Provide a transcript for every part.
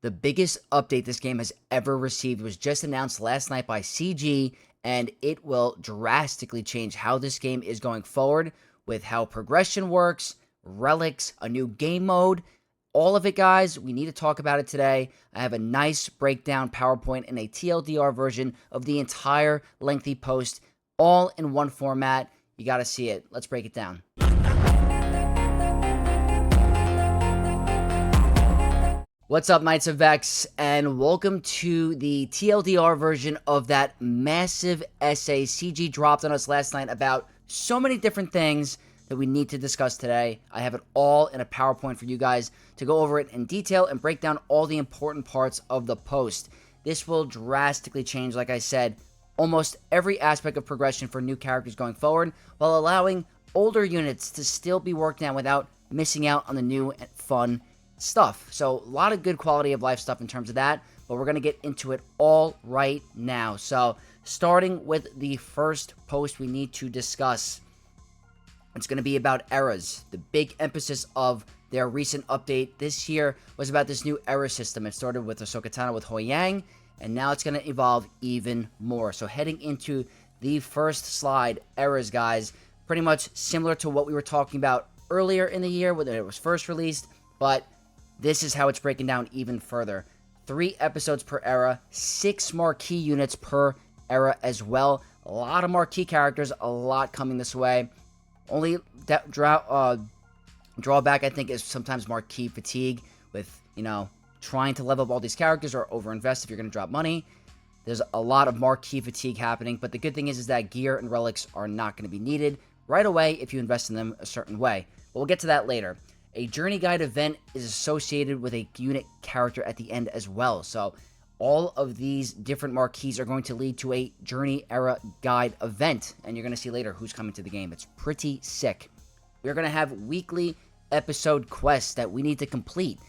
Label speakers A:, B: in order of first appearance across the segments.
A: The biggest update this game has ever received was just announced last night by CG, and it will drastically change how this game is going forward with how progression works, relics, a new game mode, all of it, guys. We need to talk about it today. I have a nice breakdown PowerPoint and a TLDR version of the entire lengthy post, all in one format. You got to see it. Let's break it down. What's up, Knights of Vex, and welcome to the TLDR version of that massive essay CG dropped on us last night about so many different things that we need to discuss today. I have it all in a PowerPoint for you guys to go over it in detail and break down all the important parts of the post. This will drastically change, like I said, almost every aspect of progression for new characters going forward, while allowing older units to still be worked on without missing out on the new and fun stuff. So a lot of good quality of life stuff in terms of that, but we're going to get into it all right now. So starting with the first post we need to discuss, it's going to be about eras. The big emphasis of their recent update this year was about this new era system. It started with Ahsoka Tano with Hoi Yang, and now it's going to evolve even more. So heading into the first slide, eras, guys, pretty much similar to what we were talking about earlier in the year when it was first released, but this is how it's breaking down even further. 3 episodes per era, 6 marquee units per era as well. A lot of marquee characters, a lot coming this way. Only drawback, I think, is sometimes marquee fatigue with, trying to level up all these characters or overinvest if you're going to drop money. There's a lot of marquee fatigue happening, but the good thing is that gear and relics are not going to be needed right away if you invest in them a certain way. But we'll get to that later. A journey guide event is associated with a unit character at the end as well. So all of these different marquees are going to lead to a journey era guide event. And you're going to see later who's coming to the game. It's pretty sick. We're going to have weekly episode quests that we need to complete.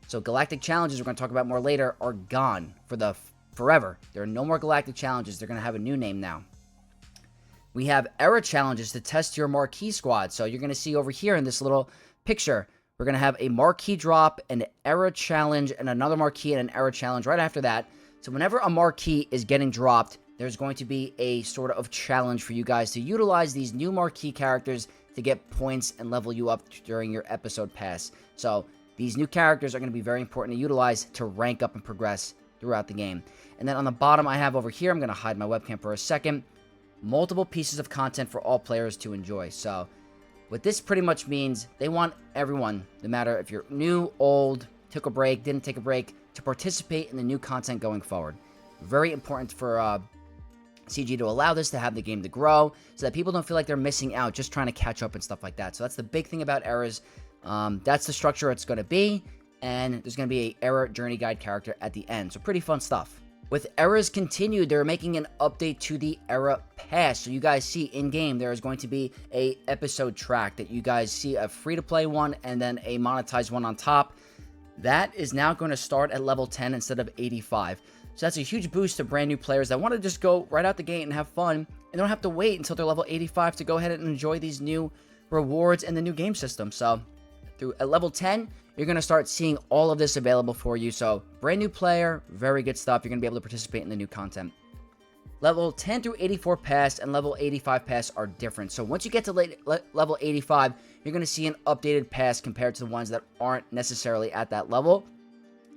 A: So galactic challenges, we're going to talk about more later, are gone for forever. There are no more galactic challenges. They're going to have a new name now. We have era challenges to test your marquee squad. So you're going to see over here in this little picture, we're going to have a marquee drop, an era challenge, and another marquee and an era challenge right after that. So whenever a marquee is getting dropped, there's going to be a sort of challenge for you guys to utilize these new marquee characters to get points and level you up during your episode pass. So these new characters are going to be very important to utilize to rank up and progress throughout the game. And then on the bottom I have over here, I'm going to hide my webcam for a second, multiple pieces of content for all players to enjoy. So what this pretty much means, they want everyone, no matter if you're new, old, took a break, didn't take a break, to participate in the new content going forward. Very important for CG to allow this, to have the game to grow, so that people don't feel like they're missing out just trying to catch up and stuff like that. So that's the big thing about eras. That's the structure it's going to be, and there's going to be a era journey guide character at the end. So pretty fun stuff. With eras continued, they're making an update to the era pass. So you guys see in-game, there is going to be a episode track that you guys see, a free-to-play one and then a monetized one on top. That is now going to start at level 10 instead of 85. So that's a huge boost to brand new players that want to just go right out the gate and have fun and don't have to wait until they're level 85 to go ahead and enjoy these new rewards and the new game system. So at level 10, you're going to start seeing all of this available for you. So brand new player, very good stuff. You're going to be able to participate in the new content. Level 10 through 84 pass and level 85 pass are different. So once you get to level 85, you're going to see an updated pass compared to the ones that aren't necessarily at that level.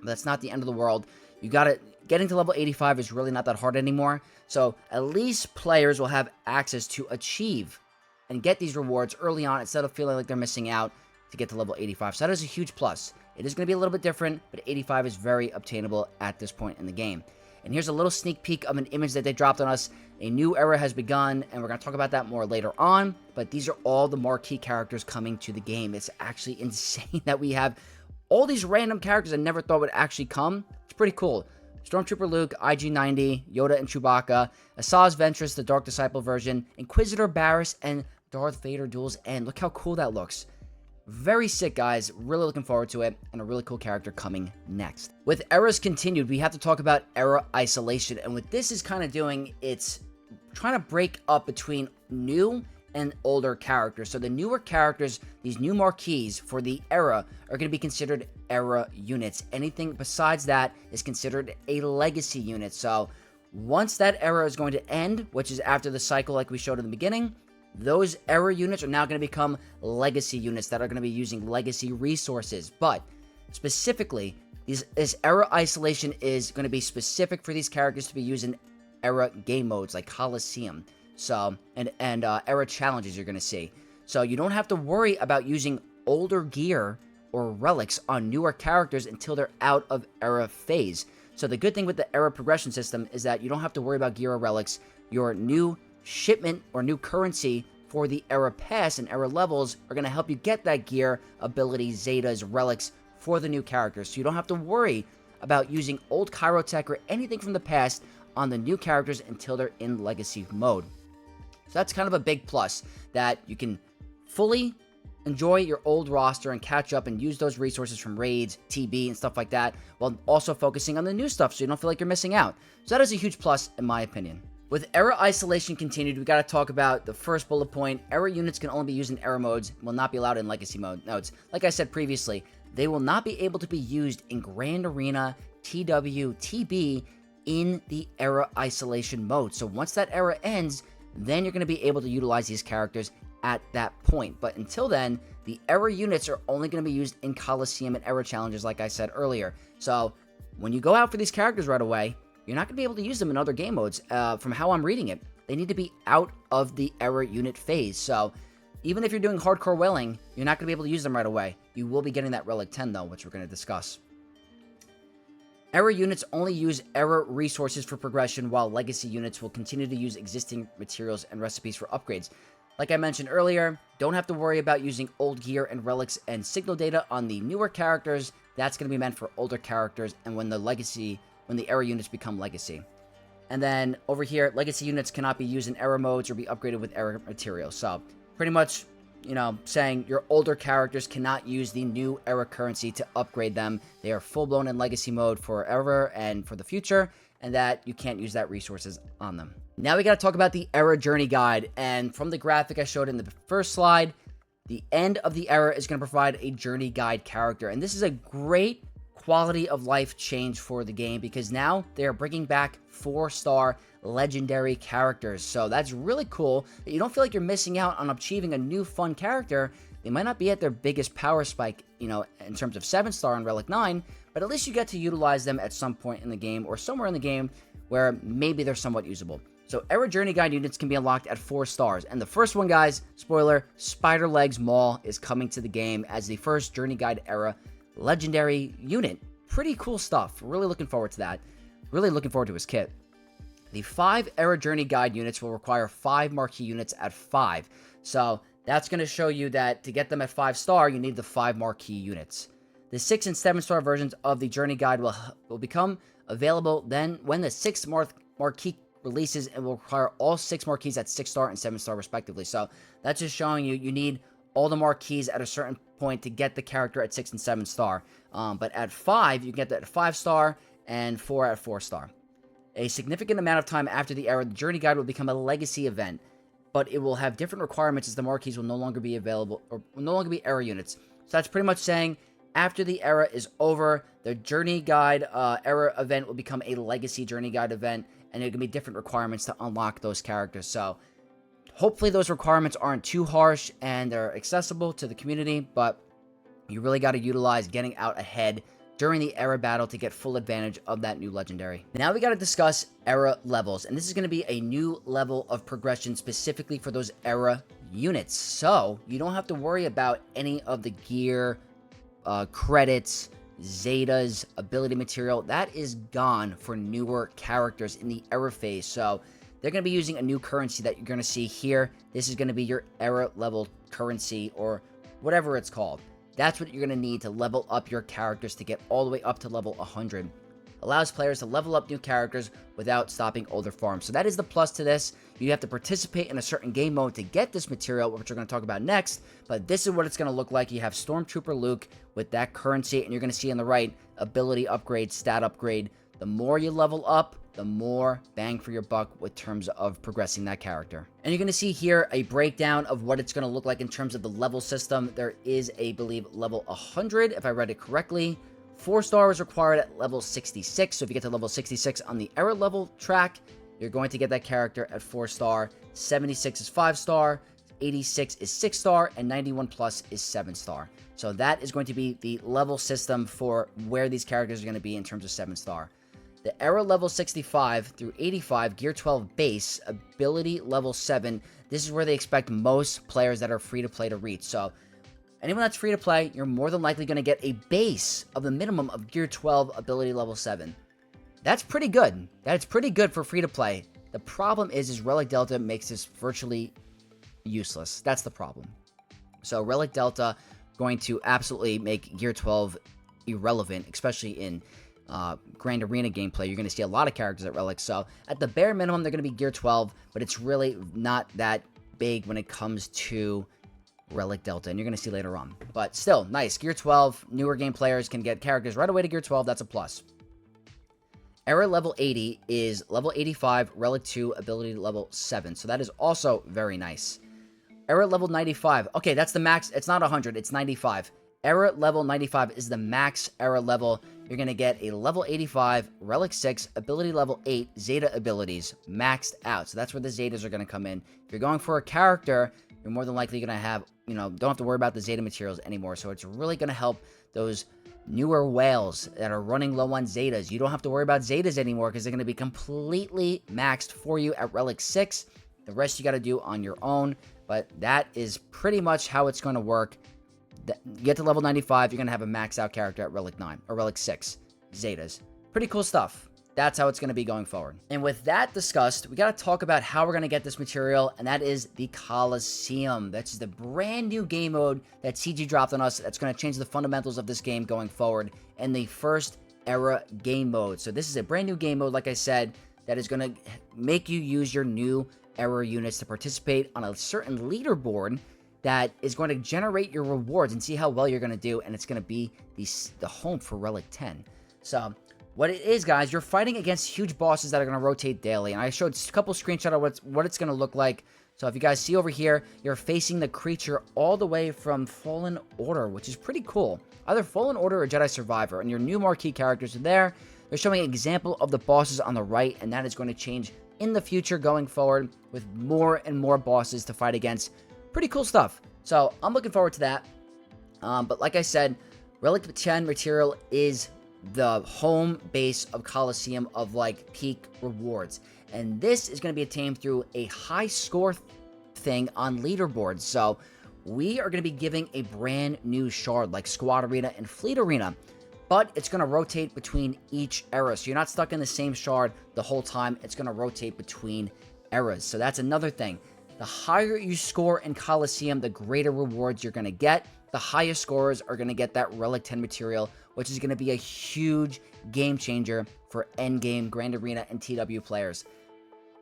A: But that's not the end of the world. Getting to level 85 is really not that hard anymore. So at least players will have access to achieve and get these rewards early on instead of feeling like they're missing out to get to level 85. So that is a huge plus. It is going to be a little bit different, but 85 is very obtainable at this point in the game. And here's a little sneak peek of an image that they dropped on us. A new era has begun, and we're going to talk about that more later on. But these are all the marquee characters coming to the game. It's actually insane that we have all these random characters I never thought would actually come. It's pretty cool. Stormtrooper Luke, IG-90, Yoda and Chewbacca, Asajj Ventress, the Dark Disciple version, Inquisitor Barriss, and Darth Vader Duel's End. Look how cool that looks. Very sick, guys. Really looking forward to it, and a really cool character coming next. With eras continued, we have to talk about era isolation, and what this is kind of doing, it's trying to break up between new and older characters. So the newer characters, these new marquees for the era, are going to be considered era units. Anything besides that is considered a legacy unit. So once that era is going to end, which is after the cycle like we showed in the beginning, those era units are now going to become legacy units that are going to be using legacy resources. But specifically, this era isolation is going to be specific for these characters to be used in era game modes like Coliseum. So, and era challenges you're going to see. So you don't have to worry about using older gear or relics on newer characters until they're out of era phase. So the good thing with the era progression system is that you don't have to worry about gear or relics. Your new shipment or new currency for the era pass and era levels are going to help you get that gear, abilities, zetas, relics for the new characters. So you don't have to worry about using old Chirotech or anything from the past on the new characters until they're in legacy mode. So that's kind of a big plus, that you can fully enjoy your old roster and catch up and use those resources from raids, TB, and stuff like that, while also focusing on the new stuff so you don't feel like you're missing out. So that is a huge plus in my opinion. With era isolation continued, we got to talk about the first bullet point. Era units can only be used in era modes, will not be allowed in legacy modes. Like I said previously, they will not be able to be used in Grand Arena, TW, TB in the era isolation mode. So once that era ends, then you're going to be able to utilize these characters at that point. But until then, the era units are only going to be used in Coliseum and era challenges, like I said earlier. So when you go out for these characters right away, you're not going to be able to use them in other game modes. From how I'm reading it, they need to be out of the era unit phase. So even if you're doing hardcore whaling, you're not going to be able to use them right away. You will be getting that Relic 10 though, which we're going to discuss. Era units only use era resources for progression, while legacy units will continue to use existing materials and recipes for upgrades. Like I mentioned earlier, don't have to worry about using old gear and relics and signal data on the newer characters. That's going to be meant for older characters and when the era units become legacy. And then over here, legacy units cannot be used in era modes or be upgraded with era materials. So pretty much, saying your older characters cannot use the new era currency to upgrade them. They are full-blown in legacy mode forever and for the future, and that you can't use that resources on them. Now we got to talk about the era journey guide, and from the graphic I showed in the first slide, the end of the era is going to provide a journey guide character, and this is a great quality of life change for the game because now they are bringing back 4-star legendary characters. So that's really cool that you don't feel like you're missing out on achieving a new fun character. They might not be at their biggest power spike, in terms of 7-star and Relic 9, but at least you get to utilize them at some point in the game or somewhere in the game where maybe they're somewhat usable. So era journey guide units can be unlocked at 4 stars. And the first one, guys, spoiler, Spider Legs Maul is coming to the game as the first journey guide era legendary unit. Pretty cool stuff. Really looking forward to that. Really looking forward to his kit. The 5 era journey guide units will require 5 marquee units at 5. So that's going to show you that to get them at 5-star, you need the 5 marquee units. The 6 and 7-star versions of the journey guide will become available then when the 6th marquee releases, and will require all 6 marquees at 6-star and 7-star respectively. So that's just showing you need all the marquees at a certain point to get the character at 6 and 7-star. But at 5, you can get that at 5-star and 4 at 4-star. A significant amount of time after the era, the journey guide will become a legacy event, but it will have different requirements as the marquees will no longer be available or will no longer be era units. So that's pretty much saying after the era is over, the journey guide era event will become a legacy journey guide event, and there can be different requirements to unlock those characters. So hopefully those requirements aren't too harsh and they're accessible to the community, but you really got to utilize getting out ahead during the era battle to get full advantage of that new legendary. Now we got to discuss era levels, and this is going to be a new level of progression specifically for those era units. So you don't have to worry about any of the gear, credits, zetas, ability material. That is gone for newer characters in the era phase. So they're going to be using a new currency that you're going to see here. This is going to be your era level currency or whatever it's called. That's what you're going to need to level up your characters to get all the way up to level 100. Allows players to level up new characters without stopping older farms. So that is the plus to this. You have to participate in a certain game mode to get this material, which we're going to talk about next. But this is what it's going to look like. You have Stormtrooper Luke with that currency, and you're going to see on the right, ability upgrade, stat upgrade. The more you level up, the more bang for your buck with terms of progressing that character. And you're going to see here a breakdown of what it's going to look like in terms of the level system. There is, I believe, level 100, if I read it correctly. 4-star is required at level 66, so if you get to level 66 on the era level track, you're going to get that character at 4-star. 76 is 5-star, 86 is 6-star, and 91 plus is 7-star. So that is going to be the level system for where these characters are going to be in terms of 7-star. The era level 65 through 85, gear 12 base, ability level 7, this is where they expect most players that are free to play to reach. So anyone that's free to play, you're more than likely going to get a base of the minimum of gear 12 ability level 7. That's pretty good. That's pretty good for free to play. The problem is Relic Delta makes this virtually useless. That's the problem. So Relic Delta going to absolutely make gear 12 irrelevant, especially in Grand Arena gameplay. You're going to see a lot of characters at Relic, so at the bare minimum they're going to be gear 12, but it's really not that big when it comes to Relic Delta, and you're going to see later on. But still, nice. Gear 12, newer game players can get characters right away to gear 12. That's a plus. Era level 80 is level 85, Relic 2, ability level 7, so that is also very nice. Era level 95, okay, that's the max. It's not 100, it's 95. Era level 95 is the max era level. You're going to get a level 85, Relic 6, ability level 8, Zeta abilities, maxed out. So that's where the Zetas are going to come in. If you're going for a character, you're more than likely going to have, don't have to worry about the Zeta materials anymore. So it's really going to help those newer whales that are running low on Zetas. You don't have to worry about Zetas anymore because they're going to be completely maxed for you at Relic 6. The rest you got to do on your own. But that is pretty much how it's going to work. You get to level 95, you're going to have a maxed out character at Relic 9, or Relic 6, Zetas. Pretty cool stuff. That's how it's going to be going forward. And with that discussed, we got to talk about how we're going to get this material, and that is the Coliseum. That's the brand new game mode that CG dropped on us that's going to change the fundamentals of this game going forward, and the first era game mode. So this is a brand new game mode, like I said, that is going to make you use your new era units to participate on a certain leaderboard that is going to generate your rewards and see how well you're going to do, and it's going to be the home for Relic 10. So what it is, guys, you're fighting against huge bosses that are going to rotate daily, and I showed a couple screenshots of what it's going to look like. So if you guys see over here, you're facing the creature all the way from Fallen Order, which is pretty cool. Either Fallen Order or Jedi Survivor, and your new marquee characters are there. They're showing an example of the bosses on the right, and that is going to change in the future going forward with more and more bosses to fight against. Pretty cool stuff. So I'm looking forward to that. But like I said, Relic 10 material is the home base of Coliseum of like peak rewards. And this is going to be attained through a high score thing on leaderboards. So we are going to be giving a brand new shard like Squad Arena and Fleet Arena. But it's going to rotate between each era. So you're not stuck in the same shard the whole time. It's going to rotate between eras. So that's another thing. The higher you score in Coliseum, the greater rewards you're going to get. The highest scorers are going to get that Relic 10 material, which is going to be a huge game changer for endgame, Grand Arena, and TW players.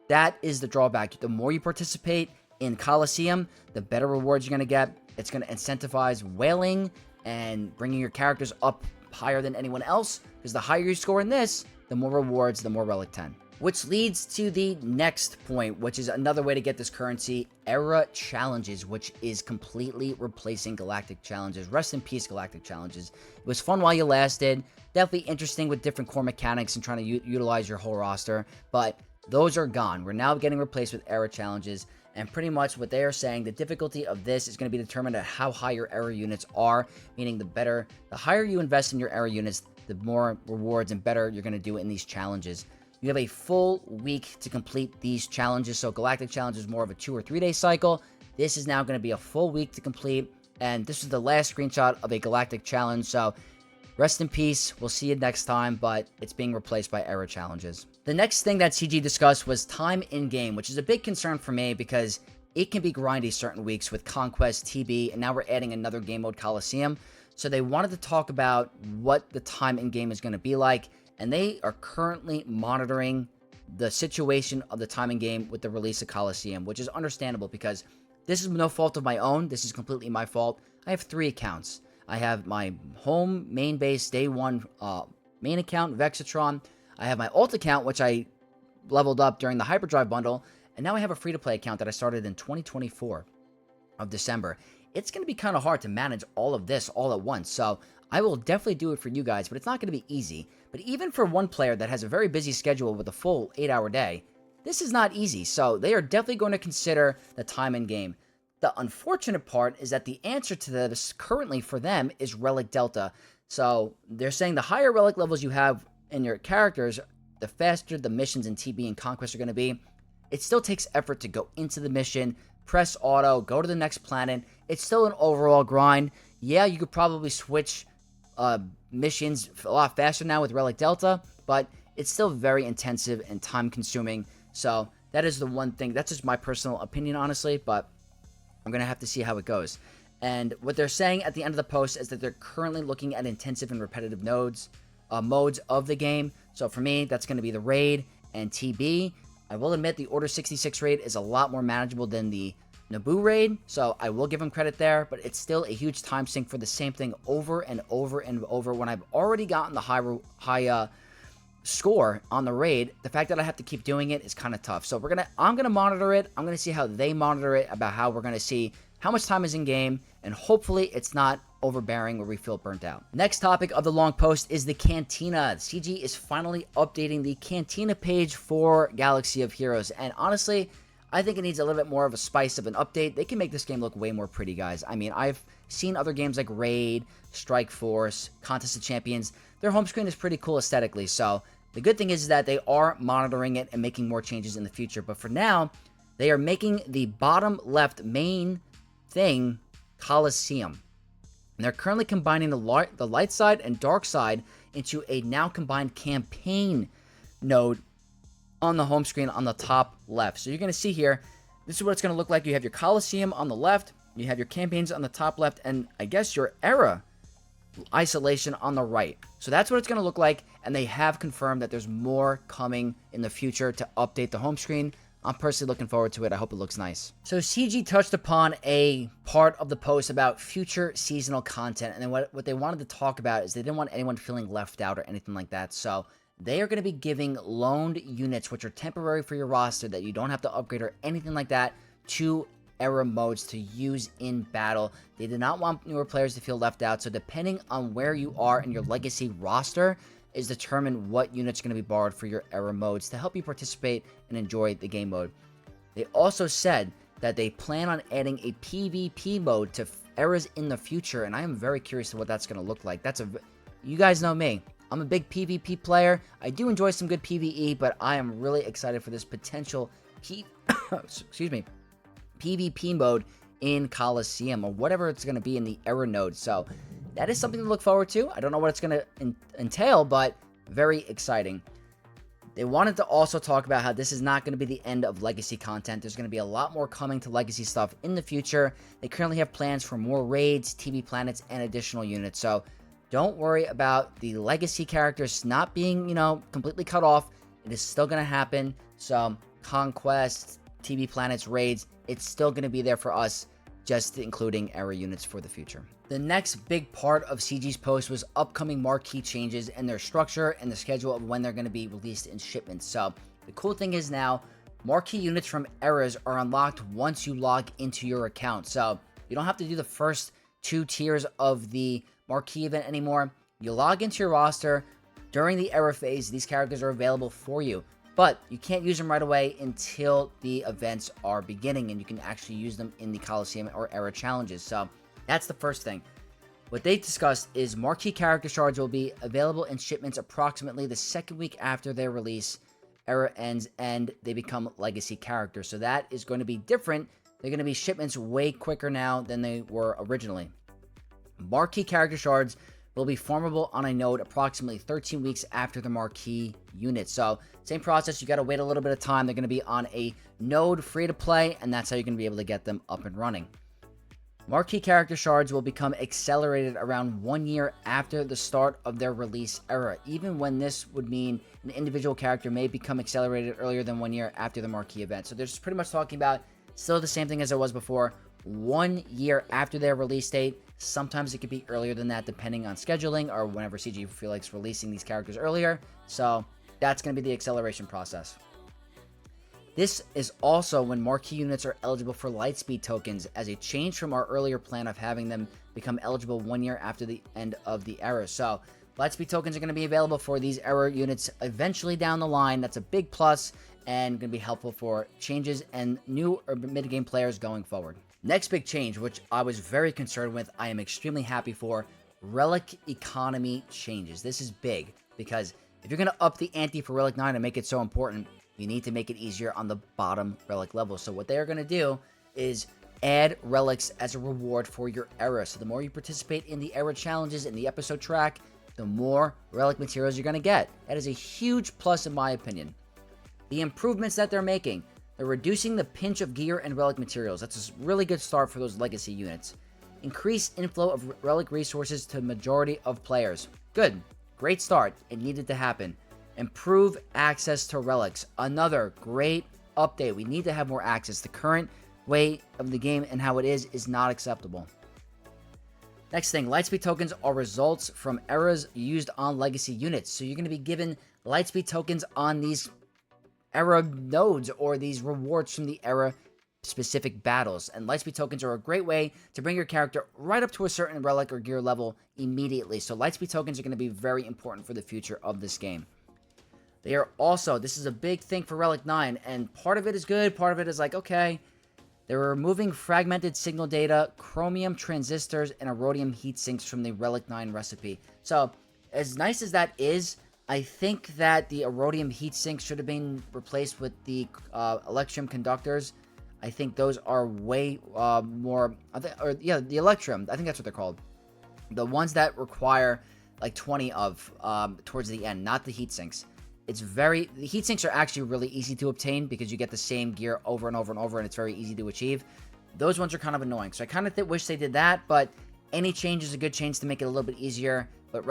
A: That is the drawback. The more you participate in Coliseum, the better rewards you're going to get. It's going to incentivize whaling and bringing your characters up higher than anyone else, because the higher you score in this, the more rewards, the more Relic 10. Which leads to the next point, which is another way to get this currency, Era Challenges, which is completely replacing Galactic Challenges. Rest in peace, Galactic Challenges. It was fun while you lasted, definitely interesting with different core mechanics and trying to utilize your whole roster, but those are gone. We're now getting replaced with Era Challenges, and pretty much what they are saying, the difficulty of this is going to be determined at how high your Era units are, meaning the higher you invest in your Era units, the more rewards and better you're going to do in these challenges. You have a full week to complete these challenges. So Galactic Challenge is more of a 2 or 3 day cycle. This is now going to be a full week to complete. And this is the last screenshot of a Galactic Challenge. So rest in peace. We'll see you next time. But it's being replaced by Era Challenges. The next thing that CG discussed was time in game, which is a big concern for me because it can be grindy certain weeks with Conquest, TB, and now we're adding another game mode, Coliseum. So they wanted to talk about what the time in game is going to be like. And they are currently monitoring the situation of the time in game with the release of Coliseum, which is understandable because this is no fault of my own. This is completely my fault. I have 3 accounts. I have my home main base day 1 main account, Vexatron. I have my alt account, which I leveled up during the Hyperdrive bundle, and now I have a free-to-play account that I started in 2024 of December. It's going to be kind of hard to manage all of this all at once, so I will definitely do it for you guys, but it's not going to be easy. But even for one player that has a very busy schedule with a full 8-hour day, this is not easy, so they are definitely going to consider the time in game. The unfortunate part is that the answer to this currently for them is Relic Delta. So they're saying the higher relic levels you have in your characters, the faster the missions in TB and Conquest are going to be. It still takes effort to go into the mission, press auto, go to the next planet. It's still an overall grind. Yeah, you could probably switch missions a lot faster now with Relic Delta, but it's still very intensive and time consuming. So that is the one thing. That's just my personal opinion, honestly, but I'm going to have to see how it goes. And what they're saying at the end of the post is that they're currently looking at intensive and repetitive modes of the game. So for me, that's going to be the raid and TB. I will admit the Order 66 raid is a lot more manageable than the Naboo raid, so I will give them credit there, but it's still a huge time sink for the same thing over and over and over when I've already gotten the high score on the raid. The fact that I have to keep doing it is kind of tough. So I'm gonna monitor it. I'm gonna see how they monitor it, about how we're gonna see how much time is in game, and hopefully it's not overbearing where we feel burnt out. Next topic of the long post is the Cantina. CG is finally updating the Cantina page for Galaxy of Heroes, and honestly, I think it needs a little bit more of a spice of an update. They can make this game look way more pretty, guys. I mean, I've seen other games like Raid, Strike Force, Contest of Champions. Their home screen is pretty cool aesthetically, so the good thing is that they are monitoring it and making more changes in the future, but for now, they are making the bottom left main thing Coliseum. And they're currently combining the light side and dark side into a now combined campaign node on the home screen on the top left. So you're going to see here, this is what it's going to look like. You have your Coliseum on the left, you have your campaigns on the top left, and I guess your era isolation on the right. So that's what it's going to look like, and they have confirmed that there's more coming in the future to update the home screen. I'm personally looking forward to it. I hope it looks nice. So CG touched upon a part of the post about future seasonal content, and then what they wanted to talk about is they didn't want anyone feeling left out or anything like that. So they are going to be giving loaned units, which are temporary for your roster that you don't have to upgrade or anything like that, to era modes to use in battle. They did not want newer players to feel left out, so depending on where you are in your legacy roster is determine what units are going to be borrowed for your era modes to help you participate and enjoy the game mode. They also said that they plan on adding a PvP mode to eras in the future, and I am very curious to what that's going to look like. You guys know me. I'm a big PvP player. I do enjoy some good PvE, but I am really excited for this potential PvP mode in Coliseum, or whatever it's going to be in the era node. So that is something to look forward to. I don't know what it's going to entail, but very exciting. They wanted to also talk about how this is not going to be the end of legacy content. There's going to be a lot more coming to legacy stuff in the future. They currently have plans for more raids, TV planets, and additional units. So don't worry about the legacy characters not being, completely cut off. It is still going to happen. So Conquest, TV planets, raids, it's still going to be there for us, just including era units for the future. The next big part of CG's post was upcoming Marquee changes and their structure and the schedule of when they're going to be released in shipments. So the cool thing is now, Marquee units from eras are unlocked once you log into your account. So you don't have to do the first 2 tiers of the Marquee event anymore. You log into your roster. During the era phase, these characters are available for you, but you can't use them right away until the events are beginning, and you can actually use them in the Coliseum or era challenges. So that's the first thing. What they discussed is Marquee character shards will be available in shipments approximately the second week after their release, era ends, and they become legacy characters. So that is going to be different. They're going to be shipments way quicker now than they were originally. Marquee character shards will be formable on a node approximately 13 weeks after the Marquee unit. So same process, you got to wait a little bit of time. They're going to be on a node free to play, and that's how you're going to be able to get them up and running. Marquee character shards will become accelerated around 1 year after the start of their release era, even when this would mean an individual character may become accelerated earlier than 1 year after the Marquee event. So they're just pretty much talking about still the same thing as it was before, 1 year after their release date. Sometimes it could be earlier than that depending on scheduling or whenever CG feels like releasing these characters earlier. So that's going to be the acceleration process. This is also when Marquee units are eligible for Lightspeed tokens, as a change from our earlier plan of having them become eligible 1 year after the end of the era. So Lightspeed tokens are going to be available for these era units eventually down the line. That's a big plus and going to be helpful for changes and new or mid-game players going forward. Next big change, which I was very concerned with, I am extremely happy for, Relic economy changes. This is big because if you're going to up the ante for Relic 9 and make it so important, you need to make it easier on the bottom relic level. So what they are going to do is add relics as a reward for your era. So the more you participate in the era challenges in the episode track, the more relic materials you're going to get. That is a huge plus in my opinion. The improvements that they're making, they're reducing the pinch of gear and relic materials. That's a really good start for those legacy units. Increased inflow of relic resources to majority of players. Good. Great start. It needed to happen. Improve access to relics. Another great update. We need to have more access. The current way of the game and how it is not acceptable. Next thing, Lightspeed tokens are results from eras used on legacy units. So you're going to be given Lightspeed tokens on these era nodes or these rewards from the era specific battles. And Lightspeed tokens are a great way to bring your character right up to a certain relic or gear level immediately. So Lightspeed tokens are going to be very important for the future of this game. They are also, this is a big thing for Relic 9, and part of it is good, part of it is like, okay. They're removing fragmented signal data, chromium transistors, and erodium heat sinks from the Relic 9 recipe. So, as nice as that is, I think that the erodium heat sinks should have been replaced with the electrum conductors. I think those are way more, the electrum, I think that's what they're called. The ones that require like 20 of towards the end, not the heat sinks. The heat sinks are actually really easy to obtain because you get the same gear over and over and over and it's very easy to achieve. Those ones are kind of annoying. So I kind of wish they did that, but any change is a good change to make it a little bit easier. But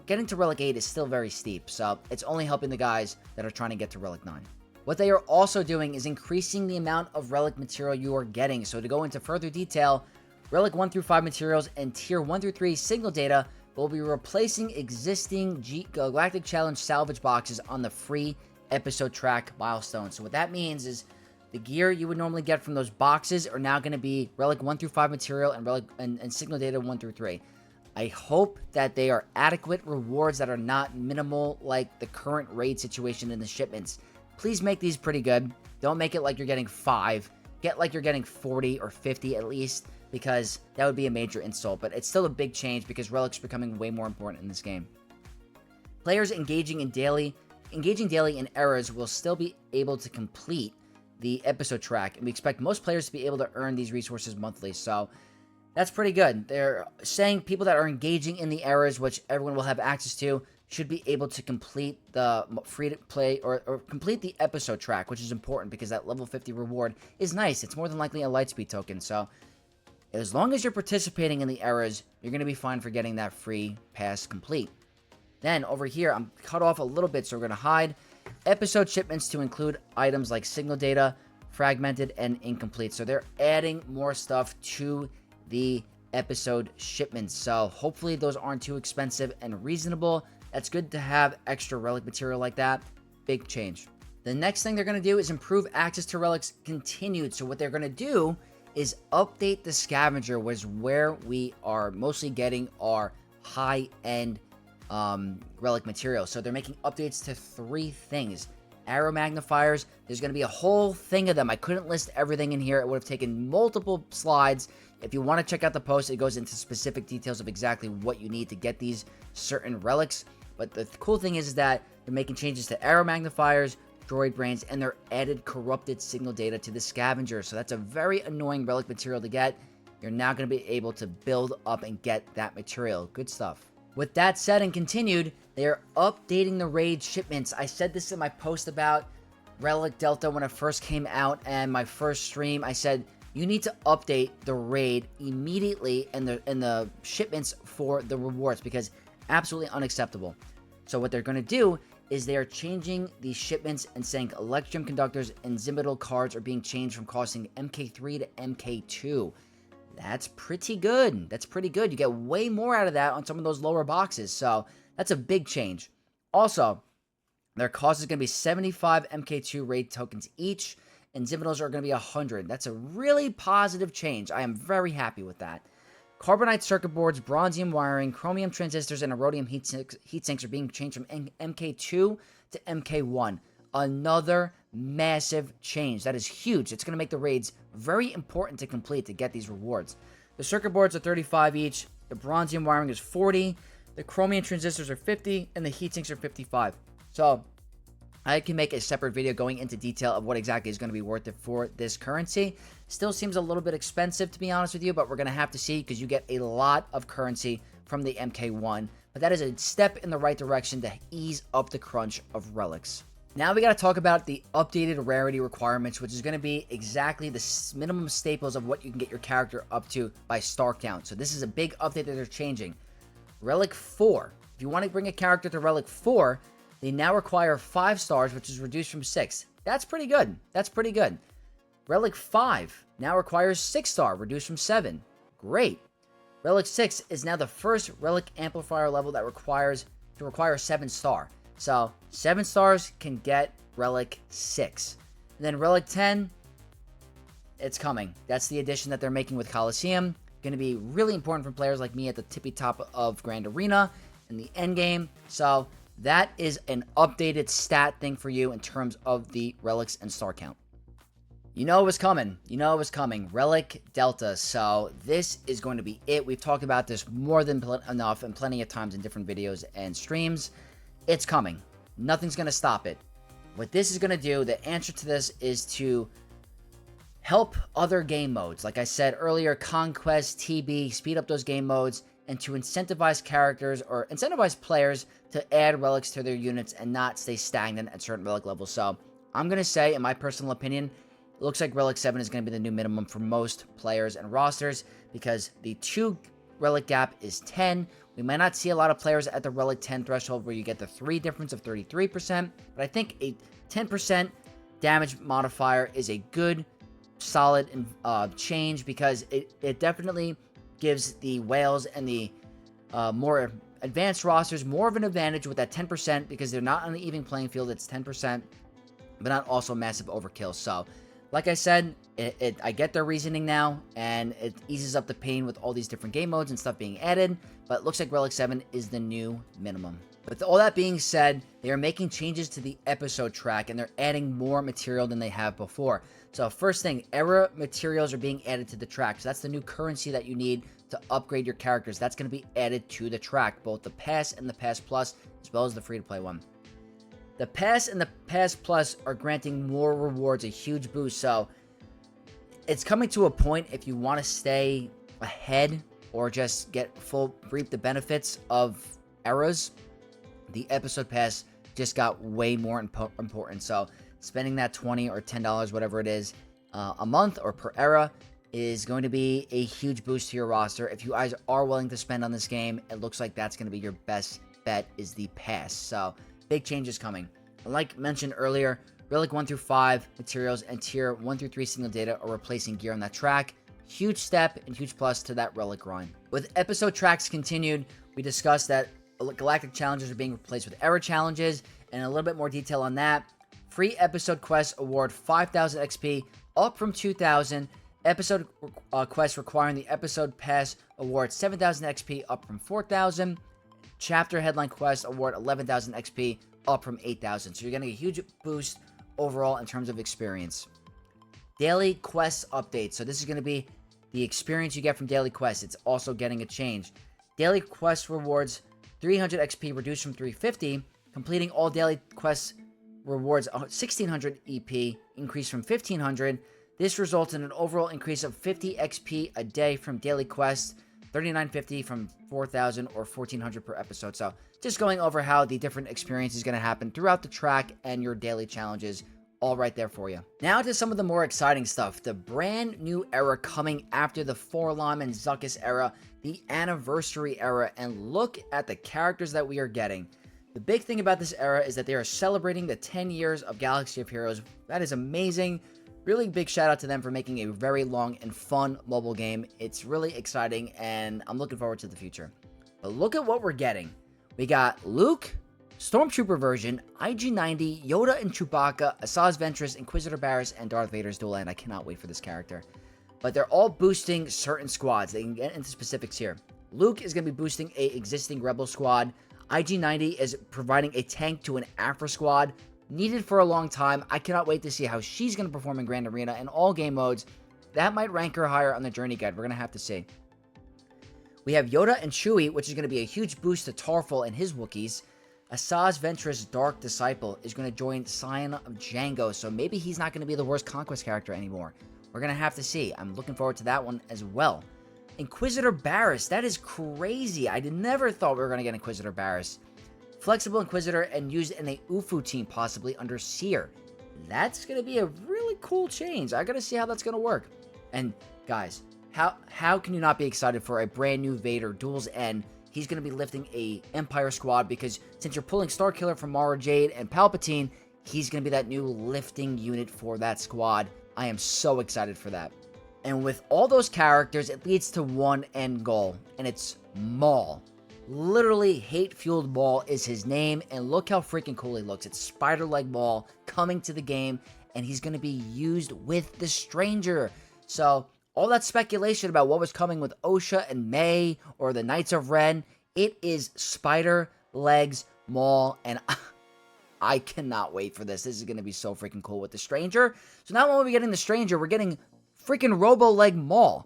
A: getting to Relic 8 is still very steep. So it's only helping the guys that are trying to get to Relic 9. What they are also doing is increasing the amount of Relic material you are getting. So to go into further detail, Relic 1 through 5 materials and Tier 1 through 3 signal data will be replacing existing Galactic Challenge salvage boxes on the free episode track milestones. So what that means is the gear you would normally get from those boxes are now going to be Relic 1 through 5 material and Relic and signal data 1 through 3. I hope that they are adequate rewards that are not minimal like the current raid situation in the shipments. Please make these pretty good. Don't make it like you're getting 5. Get like you're getting 40 or 50 at least, because that would be a major insult, but it's still a big change because relics are becoming way more important in this game. Players engaging daily in eras will still be able to complete the episode track, and we expect most players to be able to earn these resources monthly, so that's pretty good. They're saying people that are engaging in the eras, which everyone will have access to, should be able to complete the free-to-play or complete the episode track, which is important because that level 50 reward is nice. It's more than likely a Lightspeed token, so as long as you're participating in the eras, you're going to be fine for getting that free pass complete. Then over here, I'm cut off a little bit, so we're going to hide episode shipments to include items like signal data, fragmented, and incomplete. So they're adding more stuff to the episode shipments. So hopefully those aren't too expensive and reasonable. That's good to have extra relic material like that. Big change. The next thing they're going to do is improve access to relics continued. So what they're going to do is update the scavenger, which is where we are mostly getting our high-end relic material. So they're making updates to 3 things. Arrow magnifiers, there's going to be a whole thing of them. I couldn't list everything in here. It would have taken multiple slides. If you want to check out the post, it goes into specific details of exactly what you need to get these certain relics. But the cool thing is that they're making changes to arrow magnifiers, droid brains, and their added corrupted signal data to the scavenger. So that's a very annoying relic material to get. You're now going to be able to build up and get that material. Good stuff. With that said and continued, they are updating the raid shipments. I said this in my post about Relic Delta when it first came out and my first stream. I said you need to update the raid immediately and the shipments for the rewards because absolutely unacceptable. So what they're going to do is they are changing the shipments and saying Electrum Conductors and Zimidal cards are being changed from costing MK3 to MK2. That's pretty good. That's pretty good. You get way more out of that on some of those lower boxes. So that's a big change. Also, their cost is going to be 75 MK2 raid tokens each. and Ziminals are going to be 100. That's a really positive change. I am very happy with that. Carbonite circuit boards, bronzium wiring, chromium transistors, and rhodium heat sinks are being changed from MK2 to MK1. Another massive change. That is huge. It's going to make the raids very important to complete to get these rewards. The circuit boards are 35 each. The bronzium wiring is 40. The chromium transistors are 50. And the heat sinks are 55. So I can make a separate video going into detail of what exactly is going to be worth it for this currency. Still seems a little bit expensive, to be honest with you, but we're going to have to see because you get a lot of currency from the MK1. But that is a step in the right direction to ease up the crunch of relics. Now we got to talk about the updated rarity requirements, which is going to be exactly the minimum staples of what you can get your character up to by star count. So this is a big update that they're changing. Relic 4. If you want to bring a character to Relic 4, they now require 5 stars, which is reduced from 6. That's pretty good. That's pretty good. Relic 5 now requires 6 star, reduced from 7. Great. Relic 6 is now the first Relic amplifier level that requires 7 star. So 7 stars can get Relic 6. And then Relic 10, it's coming. That's the addition that they're making with Coliseum. Going to be really important for players like me at the tippy top of Grand Arena in the end game. So that is an updated stat thing for you in terms of the relics and star count. You know it was coming. You know it was coming. Relic Delta. So this is going to be it. We've talked about this more than enough and plenty of times in different videos and streams. It's coming. Nothing's going to stop it. What this is going to do, the answer to this is to help other game modes. Like I said earlier, Conquest, TB, speed up those game modes, and to incentivize characters or incentivize players to add relics to their units and not stay stagnant at certain relic levels. So I'm going to say, in my personal opinion, it looks like Relic 7 is going to be the new minimum for most players and rosters because the 2 relic gap is 10. We might not see a lot of players at the Relic 10 threshold where you get the 3 difference of 33%, but I think a 10% damage modifier is a good, solid change because it definitely gives the whales and the more advanced rosters more of an advantage with that 10% because they're not on the even playing field. It's 10%, but not also massive overkill. So, like I said, I get their reasoning now, and it eases up the pain with all these different game modes and stuff being added, but it looks like Relic 7 is the new minimum. With all that being said, they are making changes to the episode track, and they're adding more material than they have before. So first thing, era materials are being added to the track. So that's the new currency that you need to upgrade your characters. That's going to be added to the track, both the Pass and the Pass Plus, as well as the free-to-play one. The Pass and the Pass Plus are granting more rewards, a huge boost. So it's coming to a point if you want to stay ahead or just reap the benefits of eras, the episode pass just got way more important. So spending that $20 or $10, whatever it is, a month or per era is going to be a huge boost to your roster. If you guys are willing to spend on this game, it looks like that's going to be your best bet is the pass. So big changes coming. Like mentioned earlier, Relic 1 through 5 materials and Tier 1 through 3 signal data are replacing gear on that track. Huge step and huge plus to that Relic run. With episode tracks continued, we discussed that Galactic challenges are being replaced with era challenges, and a little bit more detail on that. Free episode quests award 5,000 XP, up from 2,000. Episode quests requiring the episode pass award 7,000 XP, up from 4,000. Chapter headline quests award 11,000 XP, up from 8,000. So you're getting a huge boost overall in terms of experience. Daily quests updates. So this is going to be the experience you get from daily quests. It's also getting a change. Daily quest rewards 300 XP, reduced from 350. Completing all daily quests rewards 1,600 EP, increased from 1,500. This results in an overall increase of 50 XP a day from daily quests, 3,950 from 4,000 or 1,400 per episode. So just going over how the different experience is going to happen throughout the track and your daily challenges, all right there for you. Now to some of the more exciting stuff. The brand new era coming after the Forlom and Zuckuss era, the Anniversary era, and look at the characters that we are getting. The big thing about this era is that they are celebrating the 10 years of Galaxy of Heroes. That is amazing. Really big shout out to them for making a very long and fun mobile game. It's really exciting, and I'm looking forward to the future. But look at what we're getting. We got Luke, Stormtrooper version, IG-90, Yoda and Chewbacca, Asajj Ventress, Inquisitor Barriss, and Darth Vader's dual land. I cannot wait for this character. But they're all boosting certain squads. They can get into specifics here. Luke is going to be boosting a existing Rebel squad. IG-90 is providing a tank to an Afra squad. Needed for a long time. I cannot wait to see how she's going to perform in Grand Arena in all game modes. That might rank her higher on the Journey Guide. We're going to have to see. We have Yoda and Chewie, which is going to be a huge boost to Tarful and his Wookiees. Asajj Ventress Dark Disciple is going to join Scion of Django, so maybe he's not going to be the worst Conquest character anymore. We're going to have to see. I'm looking forward to that one as well. Inquisitor Barriss, that is crazy. I never thought we were going to get Inquisitor Barriss. Flexible Inquisitor and used in a UFU team, possibly under Seer. That's going to be a really cool change. I got to see how that's going to work. And guys, how can you not be excited for a brand new Vader Duel's End? He's going to be lifting a Empire squad because since you're pulling Starkiller from Mara Jade and Palpatine, he's going to be that new lifting unit for that squad. I am so excited for that. And with all those characters, it leads to one end goal, and it's Maul. Literally, hate-fueled Maul is his name, and look how freaking cool he looks. It's Spider-Leg Maul coming to the game, and he's going to be used with the Stranger. So, all that speculation about what was coming with Osha and May, or the Knights of Ren, it is Spider-Legs Maul, and I cannot wait for this. This is going to be so freaking cool with the Stranger. So not only are we getting the Stranger, we're getting freaking Robo-Leg Maul.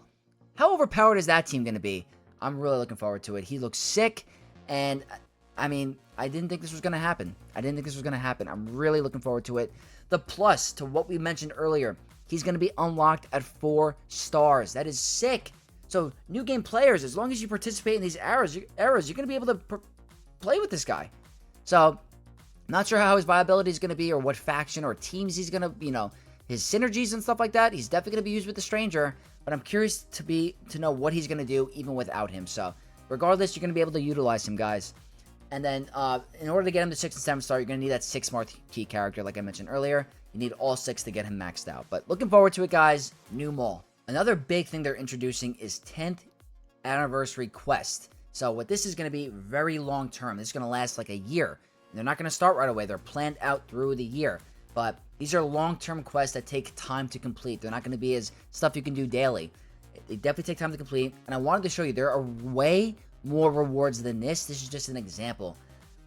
A: How overpowered is that team going to be? I'm really looking forward to it. He looks sick, and I mean, I didn't think this was going to happen. I'm really looking forward to it. The plus to what we mentioned earlier, he's going to be unlocked at 4 stars. That is sick. So, new game players, as long as you participate in these eras, you're going to be able to play with this guy. So, not sure how his viability is going to be or what faction or teams he's going to, his synergies and stuff like that. He's definitely going to be used with the Stranger, but I'm curious to know what he's going to do even without him. So, regardless, you're going to be able to utilize him, guys. And then, in order to get him to 6 and 7 star, you're going to need that 6 Marquee character, like I mentioned earlier. You need all 6 to get him maxed out. But looking forward to it, guys. New Maul. Another big thing they're introducing is 10th Anniversary Quest. So, what this is going to be very long term. This is going to last like a year. They're not going to start right away. They're planned out through the year. But these are long-term quests that take time to complete. They're not going to be as stuff you can do daily. They definitely take time to complete. And I wanted to show you there are way more rewards than this. This is just an example.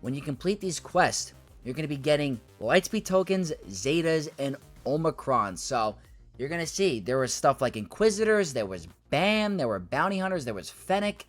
A: When you complete these quests, you're going to be getting Lightspeed tokens, Zetas, and Omicrons. So you're going to see there was stuff like Inquisitors, there was BAM, there were Bounty Hunters, there was Fennec,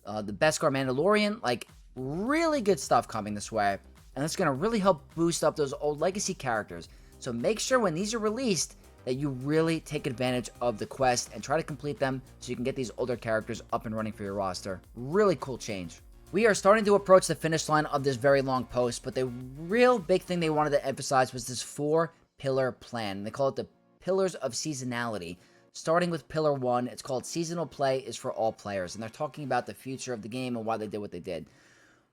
A: the Beskar Mandalorian. Like, really good stuff coming this way. And it's going to really help boost up those old legacy characters. So make sure when these are released that you really take advantage of the quest and try to complete them so you can get these older characters up and running for your roster. Really cool change. We are starting to approach the finish line of this very long post, but the real big thing they wanted to emphasize was this 4-pillar plan. They call it the Pillars of Seasonality. Starting with Pillar 1, it's called Seasonal Play is for all players, and they're talking about the future of the game and why they did what they did.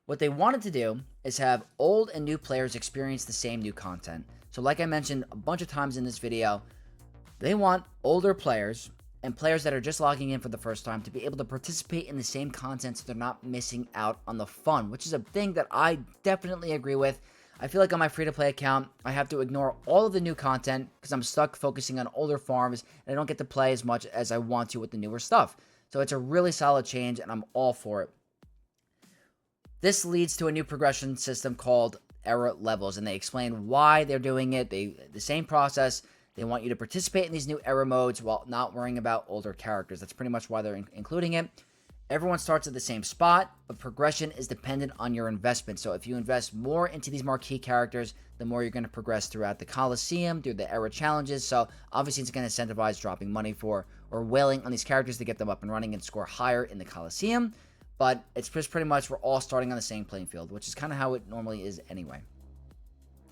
A: What they wanted to do is have old and new players experience the same new content. So like I mentioned a bunch of times in this video, they want older players and players that are just logging in for the first time to be able to participate in the same content so they're not missing out on the fun, which is a thing that I definitely agree with. I feel like on my free-to-play account, I have to ignore all of the new content because I'm stuck focusing on older farms and I don't get to play as much as I want to with the newer stuff. So it's a really solid change and I'm all for it. This leads to a new progression system called Era Levels, and they explain why they're doing it. The same process. They want you to participate in these new era modes while not worrying about older characters. That's pretty much why they're including it. Everyone starts at the same spot, but progression is dependent on your investment. So if you invest more into these marquee characters, the more you're going to progress throughout the Coliseum, through the era challenges. So obviously it's going to incentivize dropping money for or whaling on these characters to get them up and running and score higher in the Coliseum. But it's just pretty much we're all starting on the same playing field, which is kind of how it normally is anyway.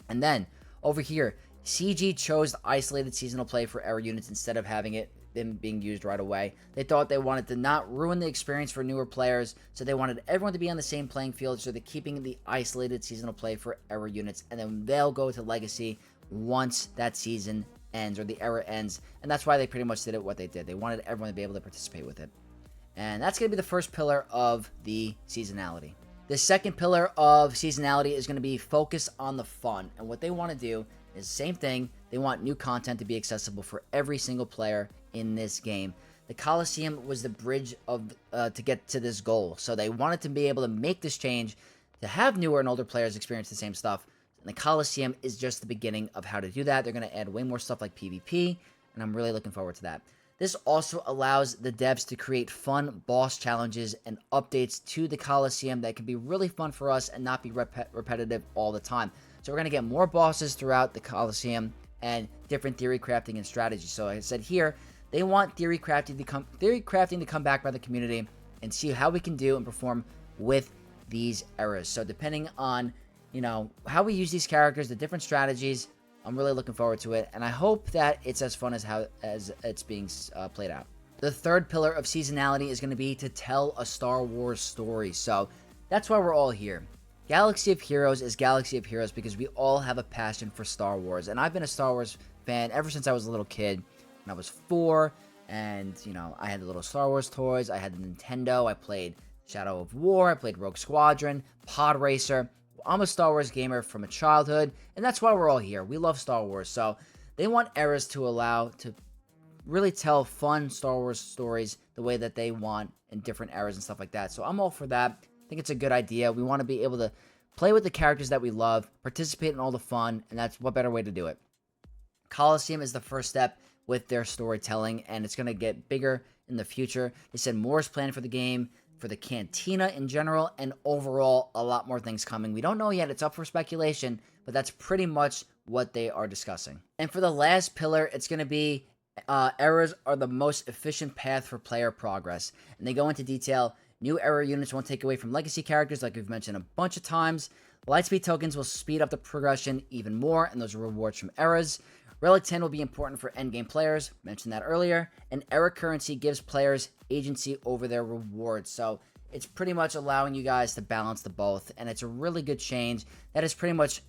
A: And then, over here, CG chose the isolated seasonal play for era units instead of having them being used right away. They thought they wanted to not ruin the experience for newer players, so they wanted everyone to be on the same playing field, so they're keeping the isolated seasonal play for era units, and then they'll go to Legacy once that season ends, or the era ends, and that's why they pretty much did it what they did. They wanted everyone to be able to participate with it. And that's going to be the first pillar of the seasonality. The second pillar of seasonality is going to be focus on the fun. And what they want to do is the same thing. They want new content to be accessible for every single player in this game. The Coliseum was the bridge of to get to this goal. So they wanted to be able to make this change to have newer and older players experience the same stuff. And the Coliseum is just the beginning of how to do that. They're going to add way more stuff like PvP, and I'm really looking forward to that. This also allows the devs to create fun boss challenges and updates to the Coliseum that can be really fun for us and not be repetitive all the time. So we're going to get more bosses throughout the Coliseum and different theory crafting and strategies. So like I said here, they want theory crafting to come back by the community and see how we can do and perform with these eras. So depending on, you know, how we use these characters, the different strategies, I'm really looking forward to it, and I hope that it's as fun as it's being played out. The third pillar of seasonality is going to be to tell a Star Wars story. So that's why we're all here. Galaxy of Heroes is Galaxy of Heroes because we all have a passion for Star Wars, and I've been a Star Wars fan ever since I was a little kid. When I was 4, and you know, I had the little Star Wars toys. I had the Nintendo. I played Shadow of War. I played Rogue Squadron, Pod Racer. I'm a Star Wars gamer from a childhood, and that's why we're all here. We love Star Wars, so they want eras to allow to really tell fun Star Wars stories the way that they want in different eras and stuff like that. So I'm all for that. I think it's a good idea. We want to be able to play with the characters that we love, participate in all the fun, and that's what better way to do it. Coliseum is the first step with their storytelling, and it's going to get bigger in the future. They said more is planned for the game, for the Cantina in general, and overall, a lot more things coming. We don't know yet. It's up for speculation, but that's pretty much what they are discussing. And for the last pillar, it's going to be eras are the most efficient path for player progress. And they go into detail. New era units won't take away from legacy characters, like we've mentioned a bunch of times. Lightspeed tokens will speed up the progression even more, and those are rewards from eras. Relic 10 will be important for endgame players, mentioned that earlier, and era currency gives players agency over their rewards. So it's pretty much allowing you guys to balance the both, and it's a really good change. That is pretty much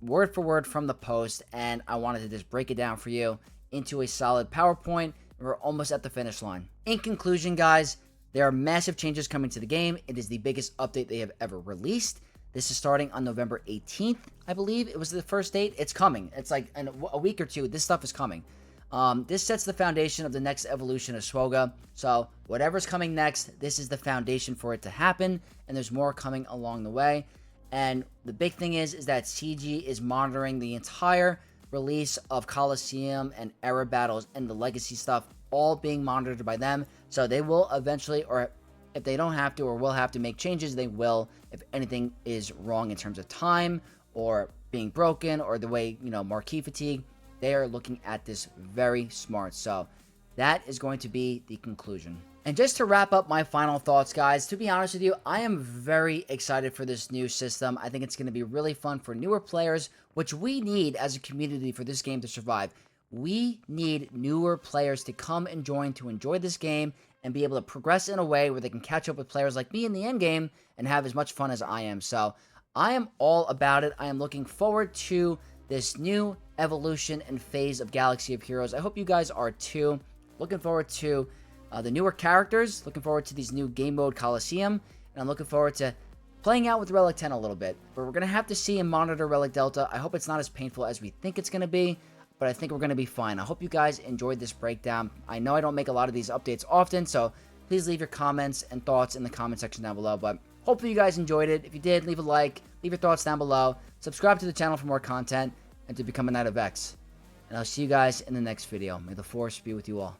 A: word for word from the post, and I wanted to just break it down for you into a solid PowerPoint. We're almost at the finish line. In conclusion, guys, there are massive changes coming to the game. It is the biggest update they have ever released. This is starting on November 18th, I believe. It was the first date. It's coming. It's like in a week or two, this stuff is coming. This sets the foundation of the next evolution of SWGOH. So whatever's coming next, this is the foundation for it to happen, and there's more coming along the way. And the big thing is that CG is monitoring the entire release of Coliseum and era battles and the legacy stuff, all being monitored by them. So they will eventually, or if they don't have to or will have to make changes, they will if anything is wrong in terms of time or being broken or the way, you know, Marquee fatigue. They are looking at this very smart. So that is going to be the conclusion. And just to wrap up my final thoughts, guys, to be honest with you, I am very excited for this new system. I think it's going to be really fun for newer players, which we need as a community for this game to survive. We need newer players to come and join to enjoy this game and be able to progress in a way where they can catch up with players like me in the end game and have as much fun as I am. So I am all about it. I am looking forward to this new evolution and phase of Galaxy of Heroes. I hope you guys are too. Looking forward to the newer characters, looking forward to these new game mode Coliseum, and I'm looking forward to playing out with Relic 10 a little bit. But we're going to have to see and monitor Relic Delta. I hope it's not as painful as we think it's going to be, but I think we're going to be fine. I hope you guys enjoyed this breakdown. I know I don't make a lot of these updates often, so please leave your comments and thoughts in the comment section down below. But hopefully you guys enjoyed it. If you did, leave a like, leave your thoughts down below, subscribe to the channel for more content, and to become a Knight of X. And I'll see you guys in the next video. May the Force be with you all.